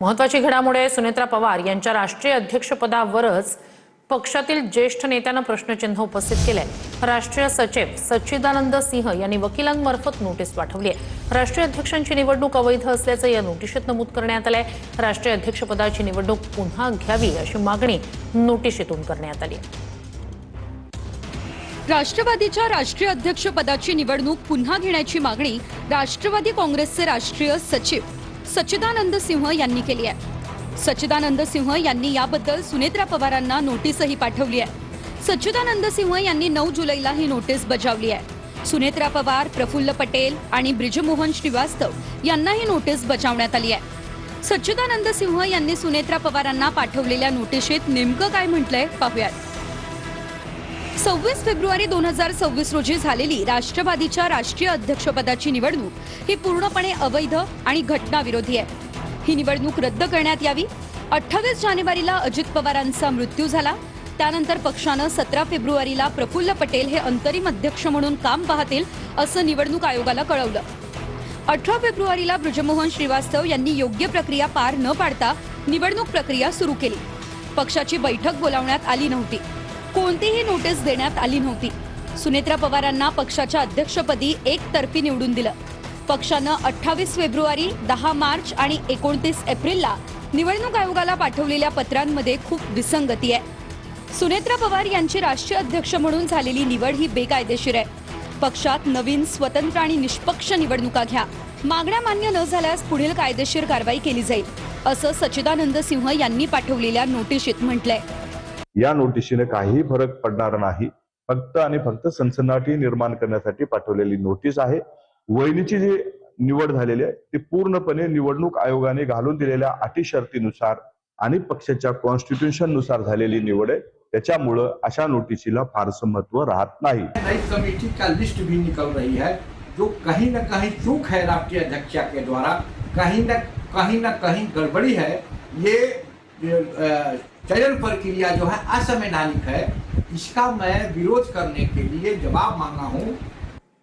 महत्त्वाची घडामोड आहे। सुनेत्रा पवार यांच्या राष्ट्रीय अध्यक्षपदावरच पक्षातील ज्येष्ठ नेत्यांना प्रश्नचिन्ह उपस्थित केले आहे। राष्ट्रीय सचिव सच्चिदानंद सिंह यांनी वकिलांमार्फत नोटीस पाठवली आहे। राष्ट्रीय अध्यक्षांची निवडणूक अवैध असल्याचं या नोटिशीत नमूद करण्यात आलं आहे। राष्ट्रीय अध्यक्षपदाची निवडणूक पुन्हा घ्यावी अशी मागणी नोटिशीतून करण्यात आली आहे। राष्ट्रवादीच्या राष्ट्रीय अध्यक्षपदाची निवडणूक पुन्हा घेण्याची मागणी राष्ट्रवादी काँग्रेसचे राष्ट्रीय सचिव सच्चिदानंद सिंह यांनी केली आहे। सच्चिदानंद सिंह यांनी याबद्दल सुनेत्रा पवारांना नोटीसही पाठवली आहे। सच्चिदानंद सिंह यांनी 9 जुलैला ही नोटीस बजावली आहे। सुनेत्रा पवार, प्रफुल्ल पटेल आणि ब्रिजमोहन श्रीवास्तव यांना ही नोटीस बजावण्यात आली आहे। सच्चिदानंद सिंह यांनी सुनेत्रा पवारांना पाठवलेल्या नोटिशीत नेमकं काय म्हटलंय पाहूयात। 26 फेब्रुवारी 2026 रोजी झालेली राष्ट्रवादीच्या राष्ट्रीय अध्यक्षपदाची निवडणूक ही पूर्णपणे अवैध आणि घटनाविरोधी आहे। ही निवडणूक रद्द करण्यात यावी। 28 जानेवारीला अजित पवारांचा मृत्यू झाला। त्यानंतर पक्षानं 17 फेब्रुवारीला प्रफुल्ल पटेल हे अंतरिम अध्यक्ष म्हणून काम पाहतील असं निवडणूक आयोगाला कळवलं। 18 फेब्रुवारीला ब्रिजमोहन श्रीवास्तव यांनी योग्य प्रक्रिया पार न पाडता निवडणूक प्रक्रिया सुरू केली। पक्षाची बैठक बोलावण्यात आली नव्हती। कोणतीही नोटीस देण्यात आली नव्हती। सुनेत्रा पवारांना पक्षाच्या अध्यक्षपदी एकतर्फी निवडून दिलं। पक्षानं 28 फेब्रुवारी, 10 मार्च आणि 29 एप्रिलला निवडणूक आयोगाला पाठवलेल्या पत्रांमध्ये खूप विसंगती आहे। सुनेत्रा पवार यांची राष्ट्रीय अध्यक्ष म्हणून झालेली निवड ही बेकायदेशीर आहे। पक्षात नवीन स्वतंत्र आणि निष्पक्ष निवडणुका घ्या। मागण्या मान्य न झाल्यास पुढील कायदेशीर कारवाई केली जाईल असं सच्चिदानंद सिंह यांनी पाठवलेल्या नोटिशीत म्हटलंय। या नोटिशीने काही फरक पडणार नाही। फक्त आणि फक्त सनसनाटी निर्माण करण्यासाठी पाठवलेली नोटीस आहे। वहिनीची जी निवड झालेली आहे ती पूर्णपणे निवडणूक आयोगाने घालून दिलेल्या अटी शर्तीनुसार आणि पक्षाच्या कॉन्स्टिट्यूशन नुसार झालेली निवड आहे। त्याच्यामुळे अशा नोटिशीला फारसं महत्व राहत नाही। नई कमेटी का लिस्ट भी निकल रही है जो कहीं न कहीं चूक है राष्ट्रीय अध्यक्ष के द्वारा, कहीं न कहीं गड़बड़ी है। ये चयन प्रक्रिया जो है असंवैधानिक है। इसका मैं विरोध करने के लिए जवाब मांगा हूं।